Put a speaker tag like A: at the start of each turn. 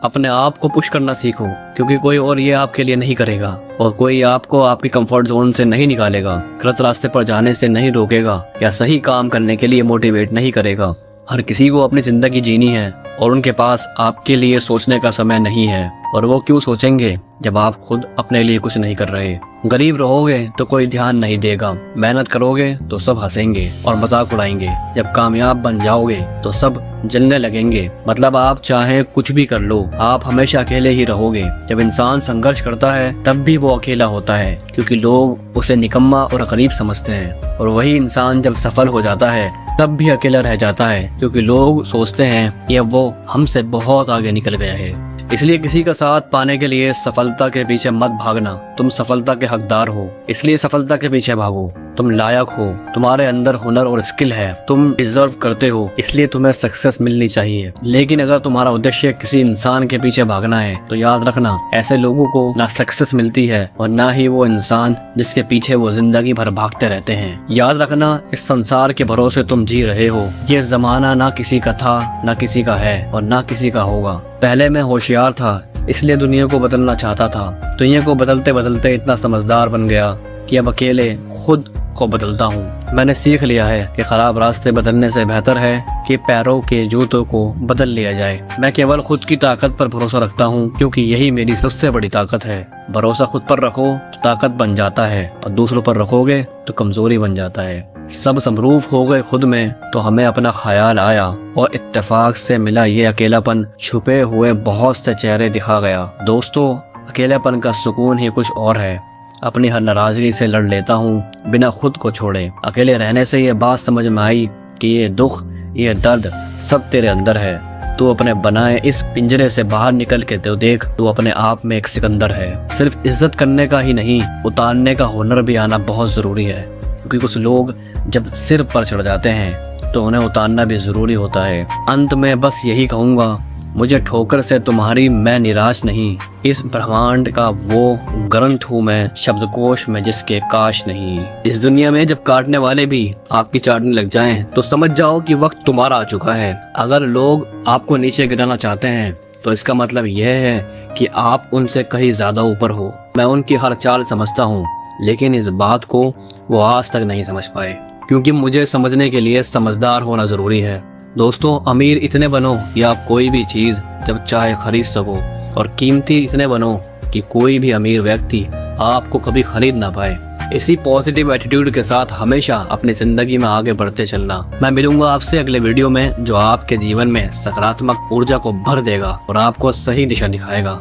A: अपने आप को पुश करना सीखो, क्योंकि कोई और ये आपके लिए नहीं करेगा और कोई आपको आपकी कंफर्ट जोन से नहीं निकालेगा, गलत रास्ते पर जाने से नहीं रोकेगा या सही काम करने के लिए मोटिवेट नहीं करेगा। हर किसी को अपनी जिंदगी जीनी है और उनके पास आपके लिए सोचने का समय नहीं है। और वो क्यों सोचेंगे जब आप खुद अपने लिए कुछ नहीं कर रहे। गरीब रहोगे तो कोई ध्यान नहीं देगा, मेहनत करोगे तो सब हंसेंगे और मजाक उड़ाएंगे। जब कामयाब बन जाओगे तो सब जलने लगेंगे। मतलब आप चाहे कुछ भी कर लो, आप हमेशा अकेले ही रहोगे। जब इंसान संघर्ष करता है तब भी वो अकेला होता है, क्योंकि लोग उसे निकम्मा और गरीब समझते हैं। और वही इंसान जब सफल हो जाता है तब भी अकेला रह जाता है, क्योंकि लोग सोचते हैं कि अब वो हमसे बहुत आगे निकल गया है। इसलिए किसी का साथ पाने के लिए सफलता के पीछे मत भागना। तुम सफलता के हकदार हो, इसलिए सफलता के पीछे भागो। तुम लायक हो, तुम्हारे अंदर हुनर और स्किल है, तुम डिजर्व करते हो, इसलिए तुम्हें सक्सेस मिलनी चाहिए। लेकिन अगर तुम्हारा उद्देश्य किसी इंसान के पीछे भागना है तो याद रखना, ऐसे लोगों को ना सक्सेस मिलती है और ना ही वो इंसान जिसके पीछे वो जिंदगी भर भागते रहते हैं। याद रखना, इस संसार के भरोसे तुम जी रहे हो। ये जमाना ना किसी का था, ना किसी का है और ना किसी का होगा। पहले मैं होशियार था, इसलिए दुनिया को बदलना चाहता था। दुनिया को बदलते बदलते इतना समझदार बन गया कि अब अकेले खुद को बदलता हूँ। मैंने सीख लिया है कि खराब रास्ते बदलने से बेहतर है कि पैरों के जूतों को बदल लिया जाए। मैं केवल खुद की ताकत पर भरोसा रखता हूँ, क्योंकि यही मेरी सबसे बड़ी ताकत है। भरोसा खुद पर रखो तो ताकत बन जाता है और दूसरों पर रखोगे तो कमजोरी बन जाता है। सब समरूफ हो गए खुद में तो हमें अपना ख्याल आया और इत्तेफाक से मिला ये अकेलापन छुपे हुए बहुत से चेहरे दिखा गया। दोस्तों, अकेलेपन का सुकून ही कुछ और है। अपनी हर नाराजगी से लड़ लेता हूँ बिना खुद को छोड़े। अकेले रहने से ये बात समझ में आई कि ये दुख, ये दर्द सब तेरे अंदर है। तू अपने बनाए इस पिंजरे से बाहर निकल के तो देख, तू अपने आप में एक सिकंदर है। सिर्फ इज्जत करने का ही नहीं, उतारने का हुनर भी आना बहुत जरूरी है, क्योंकि कुछ लोग जब सिर पर चढ़ जाते हैं तो उन्हें उतारना भी जरूरी होता है। अंत में बस यही कहूँगा, मुझे ठोकर से तुम्हारी मैं निराश नहीं। इस ब्रह्मांड का वो ग्रंथ हूँ मैं, शब्दकोश में जिसके काश नहीं। इस दुनिया में जब काटने वाले भी आपकी चाटने लग जाएं, तो समझ जाओ कि वक्त तुम्हारा आ चुका है। अगर लोग आपको नीचे गिराना चाहते हैं तो इसका मतलब यह है कि आप उनसे कहीं ज्यादा ऊपर हो। मैं उनकी हर चाल समझता हूँ, लेकिन इस बात को वो आज तक नहीं समझ पाए, क्योंकि मुझे समझने के लिए समझदार होना जरूरी है। दोस्तों, अमीर इतने बनो या आप कोई भी चीज जब चाहे खरीद सको, और कीमती इतने बनो कि कोई भी अमीर व्यक्ति आपको कभी खरीद ना पाए। इसी पॉजिटिव एटीट्यूड के साथ हमेशा अपनी जिंदगी में आगे बढ़ते चलना। मैं मिलूंगा आपसे अगले वीडियो में, जो आपके जीवन में सकारात्मक ऊर्जा को भर देगा और आपको सही दिशा दिखाएगा।